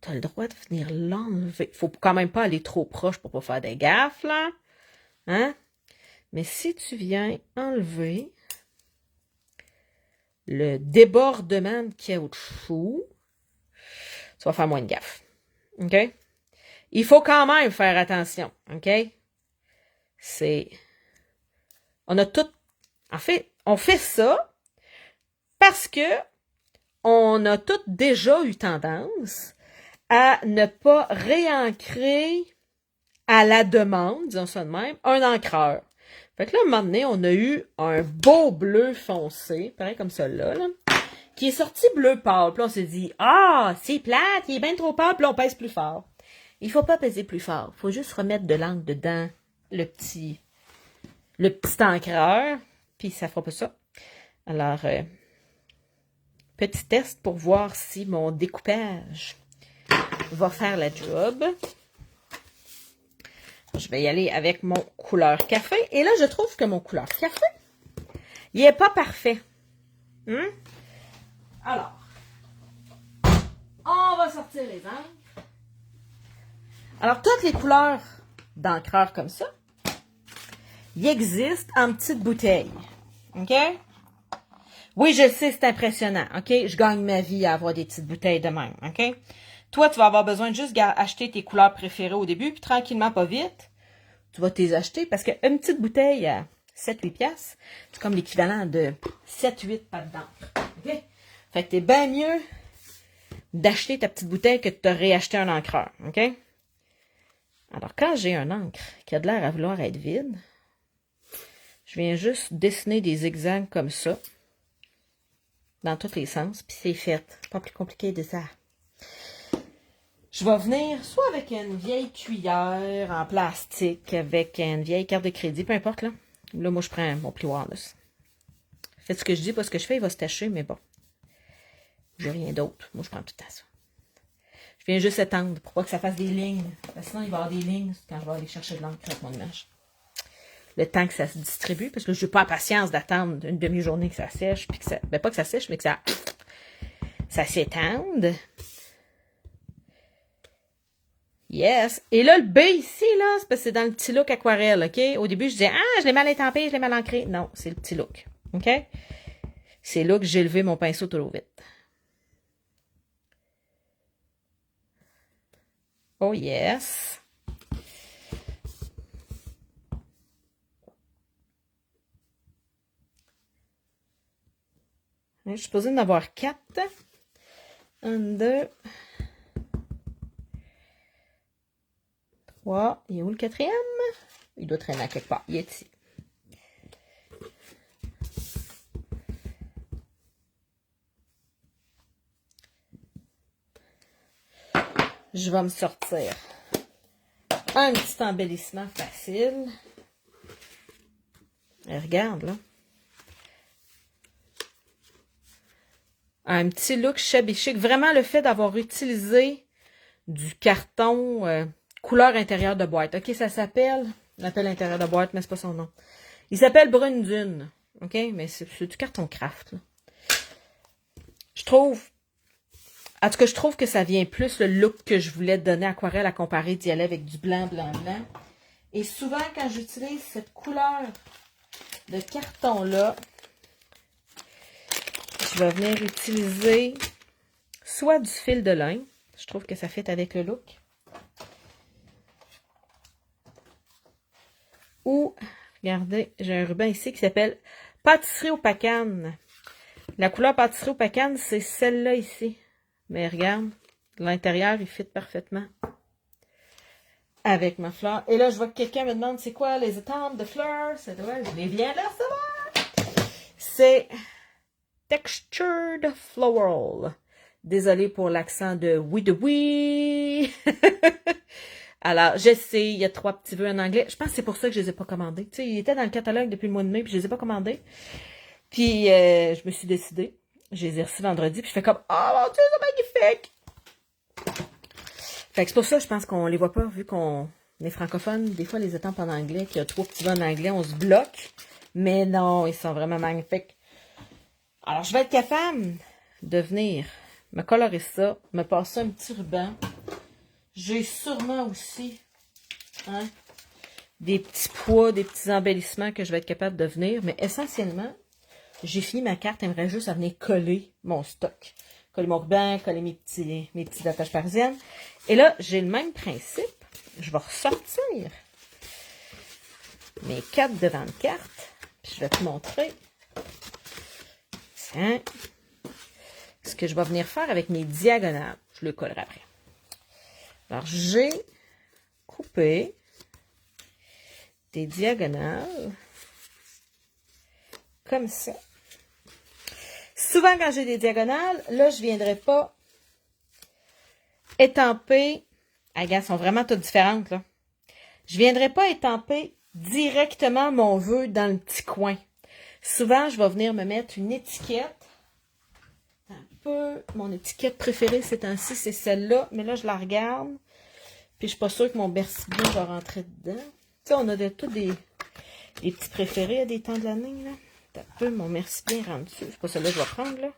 Tu as le droit de venir l'enlever. Faut quand même pas aller trop proche pour pas faire des gaffes, là. Hein? Mais si tu viens enlever le débordement de caoutchouc, tu vas faire moins de gaffes. OK? Il faut quand même faire attention. OK? On a tout... En fait, on fait ça parce que on a toutes déjà eu tendance à ne pas réancrer à la demande, disons ça de même, un encreur. Fait que là, un moment donné, on a eu un beau bleu foncé, pareil comme celui-là, là, qui est sorti bleu pâle. Puis là, on s'est dit, ah, c'est plate, il est bien trop pâle, puis là, on pèse plus fort. Il faut pas peser plus fort. Il faut juste remettre de l'encre dedans, le petit encreur, puis ça fera pas ça. Alors, petit test pour voir si mon découpage va faire la job. Je vais y aller avec mon couleur café. Et là, je trouve que mon couleur café, il n'est pas parfait. Alors, on va sortir les encres. Alors, toutes les couleurs d'encreur comme ça, il existe en petites bouteilles. OK? Oui, je sais, c'est impressionnant. OK? Je gagne ma vie à avoir des petites bouteilles de même. OK? Toi, tu vas avoir besoin de juste acheter tes couleurs préférées au début, puis tranquillement, pas vite, tu vas t'les acheter parce qu'une petite bouteille à 7-8 piastres, c'est comme l'équivalent de 7-8 pattes d'encre. OK? Fait que t'es bien mieux d'acheter ta petite bouteille que de te réacheter un encreur. OK? Alors, quand j'ai un encre qui a de l'air à vouloir être vide, je viens juste dessiner des zigzags comme ça, dans tous les sens, puis c'est fait. Pas plus compliqué de ça. Je vais venir soit avec une vieille cuillère en plastique, avec une vieille carte de crédit, peu importe, là. Là, moi, je prends mon plioir, là. Faites ce que je dis, pas ce que je fais, il va se tacher, mais bon. J'ai rien d'autre. Moi, je prends tout à ça. Je viens juste étendre pour pas que ça fasse des lignes. Parce que sinon, il va y avoir des lignes quand je vais aller chercher de l'encre avec mon image. Le temps que ça se distribue, parce que je n'ai pas la patience d'attendre une demi-journée que ça sèche, puis que ça... Ben, pas que ça sèche, mais que ça s'étende. Yes. Et là, le B ici, là, c'est parce que c'est dans le petit look aquarelle, OK? Au début, je disais, ah, je l'ai mal étampé, je l'ai mal ancré. Non, c'est le petit look. OK? C'est là que j'ai levé mon pinceau trop vite. Oh yes. Je suis supposée en avoir 4. 1, 2, 3. Il est où le 4e? Il doit traîner à quelque part. Il est ici. Je vais me sortir un petit embellissement facile. Et regarde, là. Un petit look shabby chic. Vraiment, le fait d'avoir utilisé du carton couleur intérieure de boîte. OK, ça s'appelle... On l'appelle intérieur de boîte, mais c'est pas son nom. Il s'appelle Brune Dune. OK, mais c'est du carton craft, là. Je trouve... En tout cas, je trouve que ça vient plus le look que je voulais donner à aquarelle à comparer d'y aller avec du blanc, blanc, blanc. Et souvent, quand j'utilise cette couleur de carton-là, je vais venir utiliser soit du fil de lin. Je trouve que ça fit avec le look. Ou, regardez, j'ai un ruban ici qui s'appelle Pâtisserie au Pacane. La couleur Pâtisserie au Pacane, c'est celle-là ici. Mais regarde, l'intérieur, il fit parfaitement avec ma fleur. Et là, je vois que quelqu'un me demande c'est quoi les étampes de fleurs. Ça doit, je les viens de recevoir. C'est Textured Floral. Désolée pour l'accent de oui de oui. Alors, je sais, il y a 3 petits vœux en anglais. Je pense que c'est pour ça que je les ai pas commandés. Tu sais, ils étaient dans le catalogue depuis le mois de mai, puis je les ai pas commandés. Puis, je me suis décidée. Je les ai reçus vendredi, puis je fais comme « Oh mon Dieu, c'est magnifique! » Fait que c'est pour ça, je pense qu'on les voit pas, vu qu'on est francophone. Des fois, les étampes en anglais, qu'il y a 3 petits vœux en anglais, on se bloque. Mais non, ils sont vraiment magnifiques. Alors, je vais être capable de venir me colorer ça, me passer un petit ruban. J'ai sûrement aussi des petits pois, des petits embellissements que je vais être capable de venir. Mais essentiellement, j'ai fini ma carte. Il me reste juste à venir coller mon stock. Coller mon ruban, coller mes petites attaches parisiennes. Et là, j'ai le même principe. Je vais ressortir mes 4 devant de carte. Puis je vais te montrer. Tiens. Ce que je vais venir faire avec mes diagonales. Je le collerai après. Alors, j'ai coupé des diagonales comme ça. Souvent, quand j'ai des diagonales, là, je ne viendrai pas étamper. Ah, regarde, elles sont vraiment toutes différentes, là. Je ne viendrai pas étamper directement mon vœu dans le petit coin. Souvent, je vais venir me mettre une étiquette. Un peu. Mon étiquette préférée ces temps-ci, c'est celle-là. Mais là, je la regarde. Puis, je suis pas sûre que mon Bercy-Bleu va rentrer dedans. Tu sais, on a tous des petits préférés à des temps de l'année, là. Un peu, mon Merci-Bien rentre dessus. C'est pas celle-là que je vais prendre, là.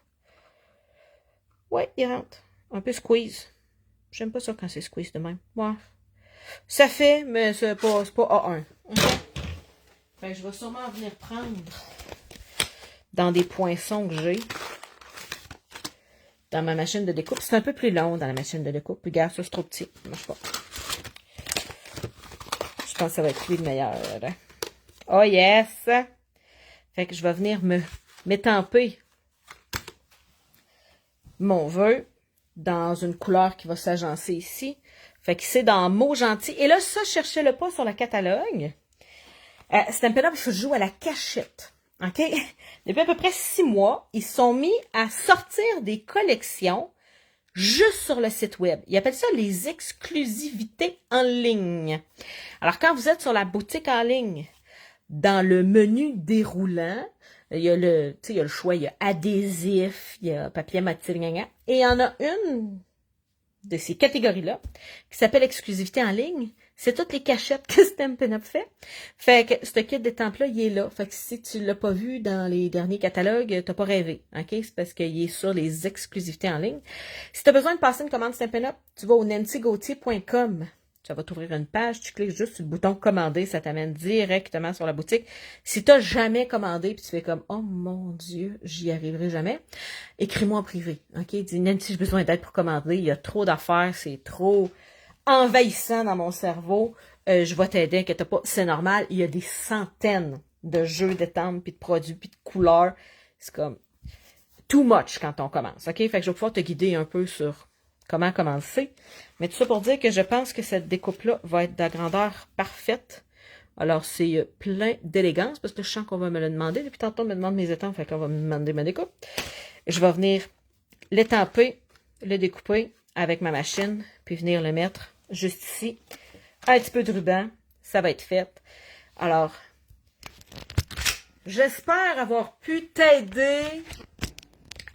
Ouais, il rentre. Un peu squeeze. J'aime pas ça quand c'est squeeze de même. Ouais. Ça fait, mais c'est pas A1. Okay. Fait que je vais sûrement venir prendre dans des poinçons que j'ai dans ma machine de découpe. C'est un peu plus long dans la machine de découpe. Puis regarde, ça c'est trop petit. Ça marche pas. Je pense que ça va être lui le meilleur. Hein? Oh yes! Fait que je vais venir m'étamper mon vœu dans une couleur qui va s'agencer ici. Fait que c'est dans mots gentils. Et là, ça, cherchez-le pas sur le catalogue. Stampin' Up, il faut jouer à la cachette. OK? Depuis à peu près 6 mois, ils sont mis à sortir des collections juste sur le site web. Ils appellent ça les exclusivités en ligne. Alors, quand vous êtes sur la boutique en ligne, dans le menu déroulant, il y a le choix, il y a adhésif, il y a papier matière, et il y en a une de ces catégories-là qui s'appelle exclusivité en ligne. C'est toutes les cachettes que Stampin' Up fait. Fait que ce kit d'étampes-là, il est là. Fait que si tu l'as pas vu dans les derniers catalogues, t'as pas rêvé. OK? C'est parce qu'il est sur les exclusivités en ligne. Si tu as besoin de passer une commande Stampin' Up, tu vas au nancygauthier.com. Ça va t'ouvrir une page, tu cliques juste sur le bouton commander, ça t'amène directement sur la boutique. Si tu n'as jamais commandé, puis tu fais comme, oh mon Dieu, j'y arriverai jamais, écris-moi en privé, ok? Dis, Nancy, j'ai besoin d'aide pour commander, il y a trop d'affaires, c'est trop envahissant dans mon cerveau, je vais t'aider, inquiète pas, c'est normal, il y a des centaines de jeux d'étampes, puis de produits, puis de couleurs, c'est comme too much quand on commence, ok? Fait que je vais pouvoir te guider un peu sur comment commencer. Mais tout ça pour dire que je pense que cette découpe-là va être de la grandeur parfaite. Alors, c'est plein d'élégance, parce que je sens qu'on va me le demander. Depuis tantôt, on me demande mes étampes, fait qu'on va me demander ma découpe. Je vais venir l'étamper, le découper avec ma machine, puis venir le mettre juste ici. Un petit peu de ruban, ça va être fait. Alors, j'espère avoir pu t'aider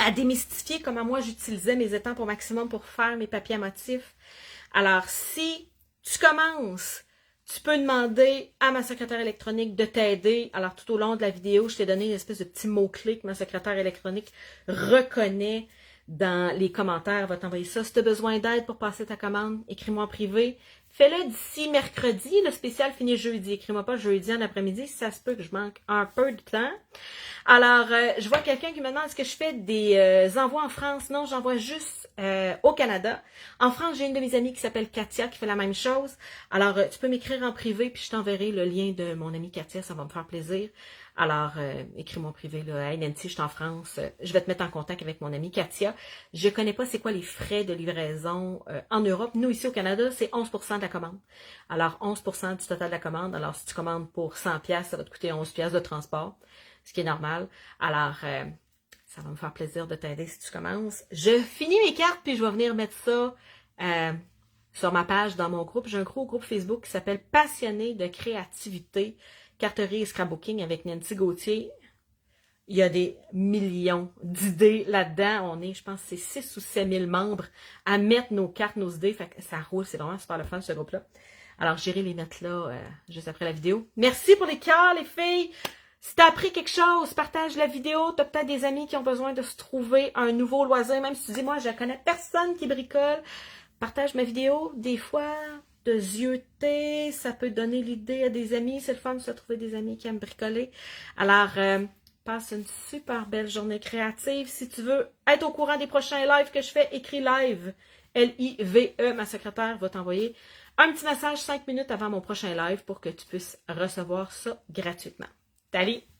à démystifier comment moi j'utilisais mes étampes au maximum pour faire mes papiers à motifs. Alors, si tu commences, tu peux demander à ma secrétaire électronique de t'aider. Alors, tout au long de la vidéo, je t'ai donné une espèce de petit mot-clé que ma secrétaire électronique reconnaît dans les commentaires. Elle va t'envoyer ça. Si tu as besoin d'aide pour passer ta commande, écris-moi en privé. Fais-le d'ici mercredi. Le spécial finit jeudi. Écris-moi pas jeudi en après-midi. Si ça se peut que je manque un peu de temps. Alors, je vois quelqu'un qui me demande est-ce que je fais des envois en France. Non, j'envoie juste au Canada. En France, j'ai une de mes amies qui s'appelle Katia qui fait la même chose. Alors, tu peux m'écrire en privé puis je t'enverrai le lien de mon amie Katia. Ça va me faire plaisir. Alors, écris-moi en privé, là. Hey Nancy, je suis en France. Je vais te mettre en contact avec mon amie Katia. Je connais pas c'est quoi les frais de livraison en Europe. Nous, ici au Canada, c'est 11% de la commande. Alors, 11% du total de la commande. Alors, si tu commandes pour 100$, ça va te coûter 11$ de transport. ce qui est normal. Alors, ça va me faire plaisir de t'aider si tu commences. Je finis mes cartes, puis je vais venir mettre ça sur ma page dans mon groupe. J'ai un gros groupe Facebook qui s'appelle Passionnés de créativité, carterie et scrapbooking avec Nancy Gauthier. Il y a des millions d'idées là-dedans. On est, je pense, c'est 6 ou 7 000 membres à mettre nos cartes, nos idées. Fait que ça roule, c'est vraiment super le fun, ce groupe-là. Alors, j'irai les mettre là juste après la vidéo. Merci pour les cœurs, les filles! Si t'as appris quelque chose, partage la vidéo. T'as peut-être des amis qui ont besoin de se trouver un nouveau loisir. Même si tu dis, moi, je connais personne qui bricole. Partage ma vidéo. Des fois, de zioter, ça peut donner l'idée à des amis. C'est le fun de se trouver des amis qui aiment bricoler. Alors, passe une super belle journée créative. Si tu veux être au courant des prochains lives que je fais, écris live. L-I-V-E, ma secrétaire va t'envoyer un petit message 5 minutes avant mon prochain live pour que tu puisses recevoir ça gratuitement. Salut!